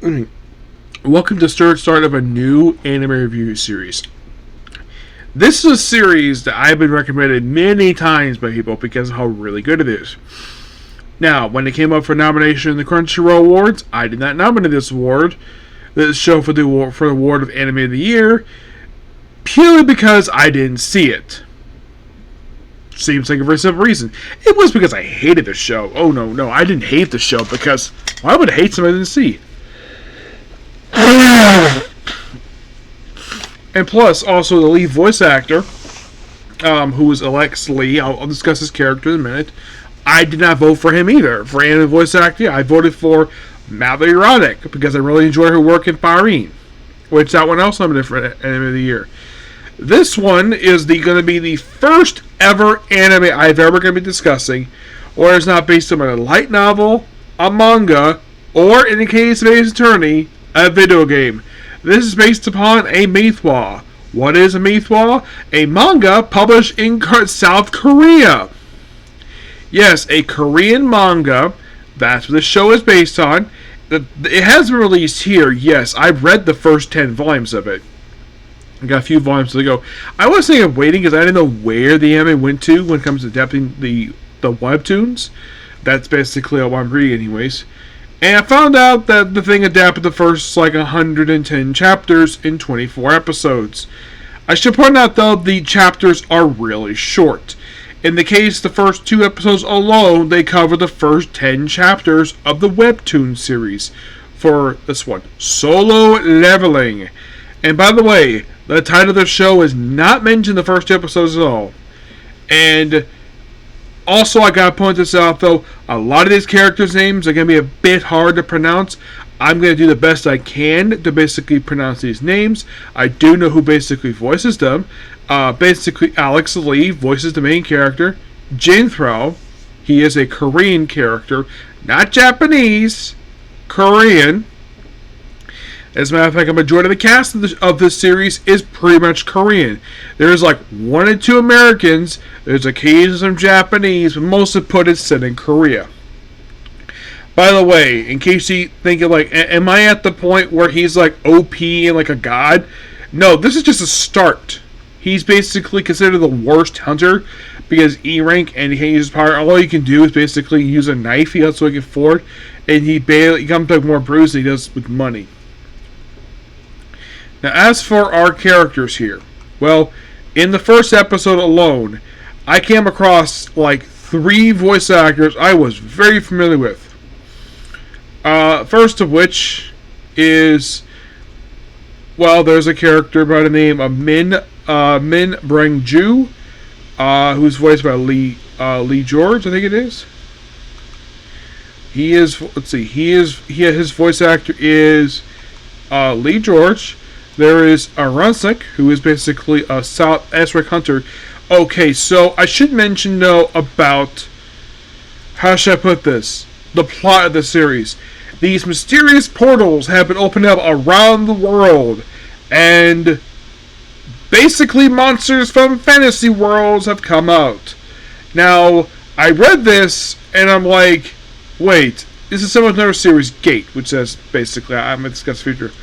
Welcome to the start of a new anime review series. This is a series that I've been recommended many times by people because of how really good it is. Now, when it came up for nomination in the Crunchyroll Awards, I did not nominate this show for the award of Anime of the Year, purely because I didn't see it. Seems like a very simple reason. It was because I hated the show. Oh no, I didn't hate the show because why would I hate something I didn't see? And plus, also the lead voice actor, who is Alex Lee, I'll discuss his character in a minute. I did not vote for him either. For anime voice actor, I voted for Mallory Roddick because I really enjoy her work in Farin, which that one else nominated for Anime of the Year. This one is going to be the first ever anime I've ever going to be discussing, where it's not based on a light novel, a manga, or in the case of Ace Attorney, a video game. This is based upon a manhwa. What is a manhwa? A manga published in South Korea. Yes, a Korean manga. That's what the show is based on. It has been released here. Yes, I've read the first 10 volumes of it. I got a few volumes to go. I was thinking of waiting because I didn't know where the anime went to when it comes to adapting the webtoons. That's basically what I'm reading anyways. And I found out that the thing adapted the first 110 chapters in 24 episodes. I should point out though, the chapters are really short. In the case, the first 2 episodes alone, they cover the first 10 chapters of the webtoon series for this one, Solo Leveling. And by the way, the title of the show is not mentioned in the first 2 episodes at all. And also, I gotta point this out though, a lot of these characters' names are gonna be a bit hard to pronounce. I'm gonna do the best I can to basically pronounce these names. I do know who basically voices them. Basically, Alex Lee voices the main character. Jinthro, he is a Korean character, not Japanese, Korean. As a matter of fact, a majority of the cast of this series is pretty much Korean. There's 1 or 2 Americans, there's occasionally some Japanese, but most of it is set in Korea. By the way, in case you think am I at the point where he's OP and a god? No, this is just a start. He's basically considered the worst hunter because E rank and he can't use his power. All he can do is basically use a knife. He has to get forward, and he comes back more bruised than he does with money. Now, as for our characters here, well, in the first episode alone, I came across 3 voice actors I was very familiar with. First of which is, well, there's a character by the name of Min Breng-ju, who's voiced by Lee George, I think it is. He is, his voice actor is Lee George. There is Runsik, who is basically a South S-rank hunter. Okay, so I should mention though about, how should I put this? The plot of the series. These mysterious portals have been opened up around the world, and basically monsters from fantasy worlds have come out. Now, I read this, and I'm like, wait, this is similar to another series, Gate, which says, basically, I'm going to discuss the future,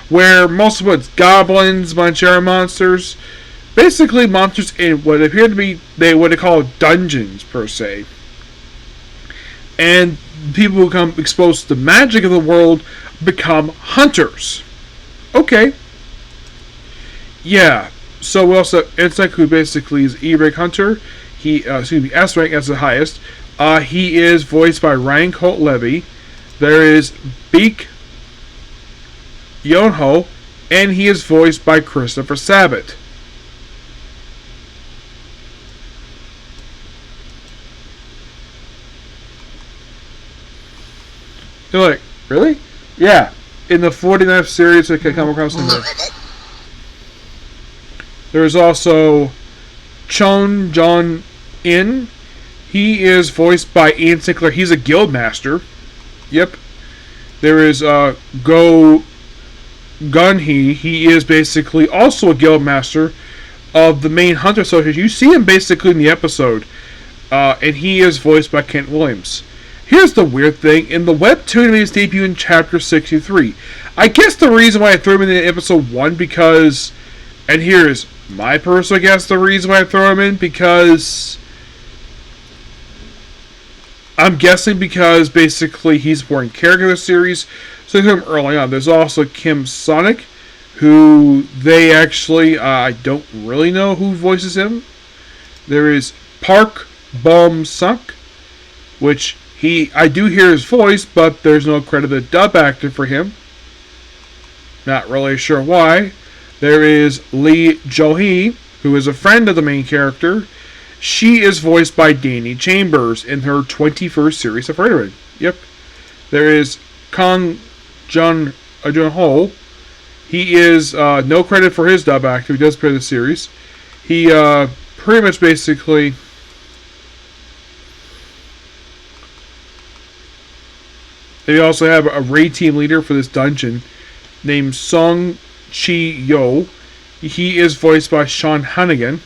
where most of it's goblins, Manchara monsters, basically monsters in what appear to be what they call dungeons, per se. And people who become exposed to the magic of the world become hunters. Okay. Yeah. So we also have Insect, who basically is E-rank hunter. S-rank as the highest. He is voiced by Ryan Colt Levy. There is Beak Yonho, and he is voiced by Christopher Sabat. You're like, really? Yeah. In the 49th series, I can come across him there. There's also Chon Jong-in. He is voiced by Ian Sinclair. He's a guild master. Yep. There is Go Gun-hee. He is basically also a guild master of the main Hunter Association. You see him basically in the episode. And he is voiced by Kent Williams. Here's the weird thing. In the webtoon, made his debut in chapter 63. I guess the reason why I threw him in episode 1 because... And here's my personal guess the reason why I throw him in because... I'm guessing because basically he's a important character in the series. So I threw him early on. There's also Kim Sonic, who they actually... I don't really know who voices him. There is Park Bom-suk, which... I do hear his voice, but there's no credited dub actor for him. Not really sure why. There is Lee Jo-hee, who is a friend of the main character. She is voiced by Danny Chambers in her 21st series of Railroad. Yep. There is Kang Jun-ho. He is no credit for his dub actor. He does play the series. He pretty much basically... They also have a raid team leader for this dungeon named Song Chi-yo. He is voiced by Sean Hannigan.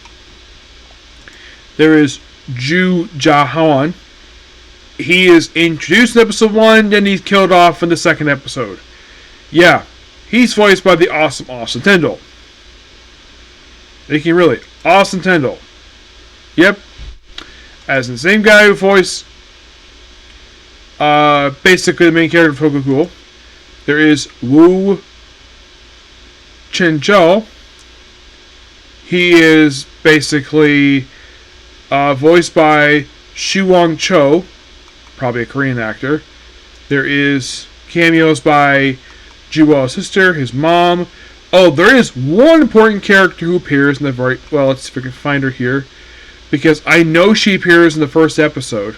There is Ju Ja-hwan. He is introduced in episode 1, then he's killed off in the second episode. Yeah, he's voiced by the awesome Tendall. Making really awesome Tendall. Yep. As the same guy who voiced basically the main character of Tokyo. There is Woo Chen-jo. He is basically voiced by Shuwon Cho, probably a Korean actor. There is cameos by Jiwo's sister, his mom. Oh, there is one important character who appears in the very... Well, let's see if we can find her here. Because I know she appears in the first episode.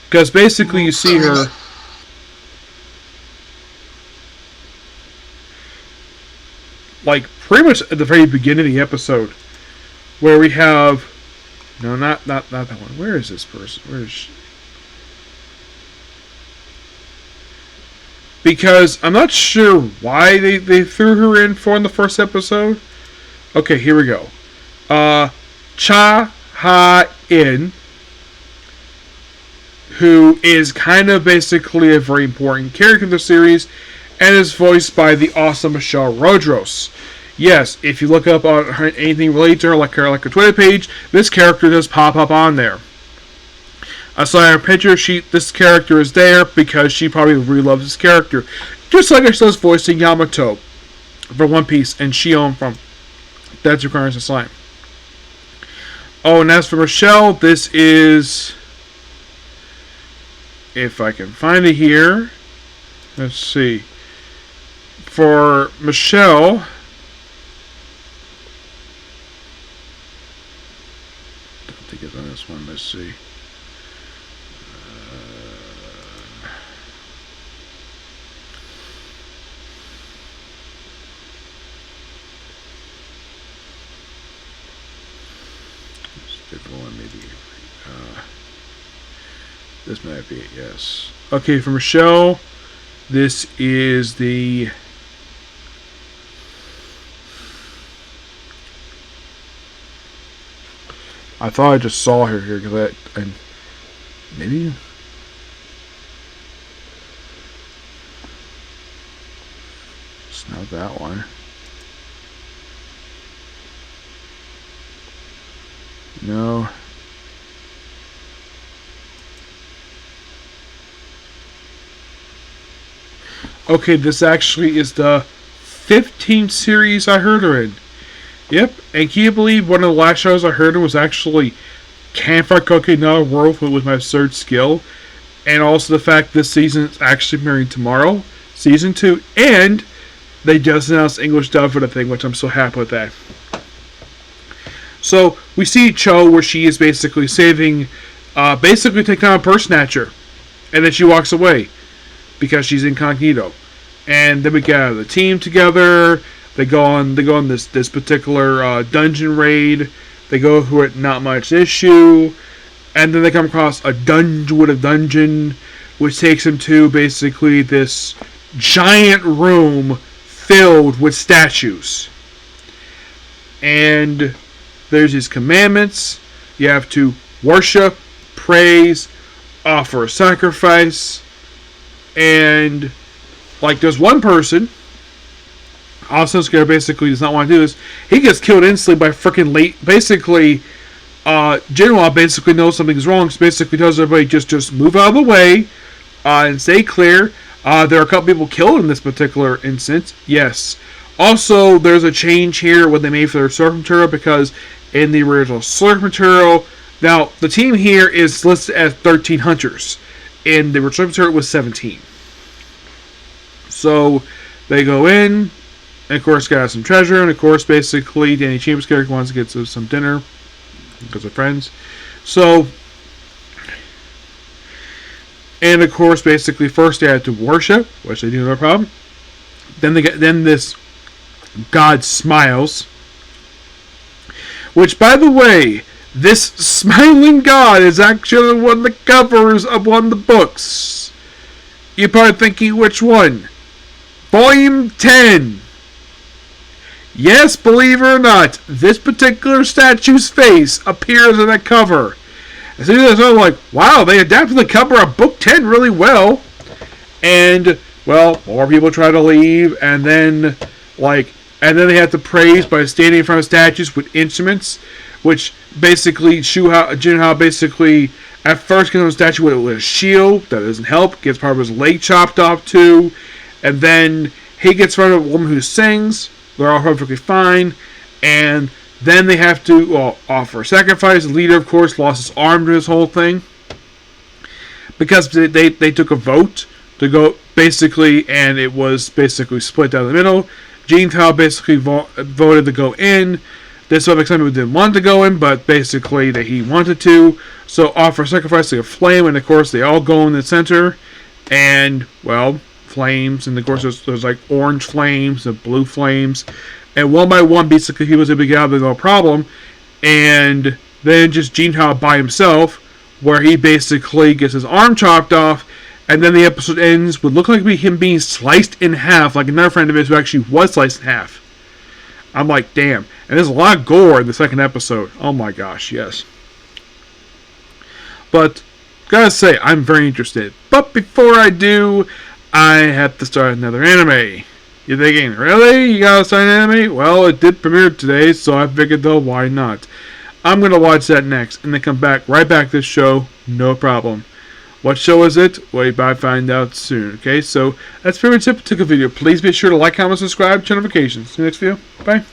Because basically you see her... Like, pretty much at the very beginning of the episode. Where we have... No, not that one. Where is this person? Where is she? Because I'm not sure why they threw her in for in the first episode. Okay, here we go. Cha Ha-in, who is kind of basically a very important character in the series, and is voiced by the awesome Michelle Rodriguez. Yes, if you look up on her, anything related to her, like her Twitter page, this character does pop up on there. I saw her picture. This character is there because she probably really loves this character, just like she does voicing Yamato for One Piece and Shion from That's Requires a Slime. Oh, and as for Michelle, this is... If I can find it here. Let's see. For Michelle... I don't think it's on this one. Let's see. Maybe. This might be it, yes. Okay, for Michelle, this is the... I thought I just saw her here, because maybe... It's not that one. No. Okay, this actually is the 15th series I heard her in. Yep, and can you believe one of the last shows I heard her was actually Campfire Cooking Another World with my third skill, and also the fact this season is actually premiering tomorrow, season 2, and they just announced English dub for the thing, which I'm so happy with that. So, we see Cho where she is basically saving, basically taking on a purse snatcher. And then she walks away. Because she's incognito. And then we get the team together. They go on this particular dungeon raid. They go through it, not much issue. And then they come across a dungeon, which takes them to basically this giant room filled with statues. And there's these commandments. You have to worship, praise, offer a sacrifice, and like there's one person, Asuka basically does not want to do this. He gets killed instantly by freaking late. Basically, Jinhua basically knows something's wrong. So basically tells everybody just move out of the way and stay clear. There are a couple people killed in this particular instance. Yes. Also, there's a change here what they made for their source material, because in the original source material, now the team here is listed as 13 hunters. In the original material, it was 17. So they go in, and of course got some treasure, and of course basically Danny Chambers' character wants to get some dinner because they're friends. So, and of course basically first they had to worship, which they do no problem. Then this God smiles, which by the way, this smiling God is actually one of the covers of one of the books. You're probably thinking which one? Volume 10. Yes, believe it or not, this particular statue's face appears on that cover. As soon as I'm like, wow, they adapted the cover of Book 10 really well. And, well, more people try to leave, and then they have to praise by standing in front of statues with instruments, which basically Jinhua basically at first gets on a statue with a shield. That doesn't help. Gets part of his leg chopped off too. And then he gets in front of a woman who sings. They're all perfectly fine. And then they have to offer a sacrifice. The leader, of course, lost his arm to this whole thing. Because they took a vote to go, basically, and it was basically split down the middle. Jinhua basically voted to go in. This other some people didn't want to go in, but basically he wanted to. So offer a sacrifice to a flame, and of course they all go in the center. And, well, flames, and of course there's like orange flames and blue flames, and one by one basically he was able to get out of there no problem. And then just Jinhua by himself, where he basically gets his arm chopped off, and then the episode ends with looking like him being sliced in half, like another friend of his who actually was sliced in half. I'm like, damn. And there's a lot of gore in the second episode. Oh my gosh, yes. But gotta say, I'm very interested. But before I do, I have to start another anime. You're thinking, really? You gotta start an anime? Well, it did premiere today, so I figured though, why not? I'm gonna watch that next, and then come right back to this show, no problem. What show is it? Well, you might find out soon, okay? So, that's pretty much it for the video. Please be sure to like, comment, subscribe, turn notifications. See you next video. Bye.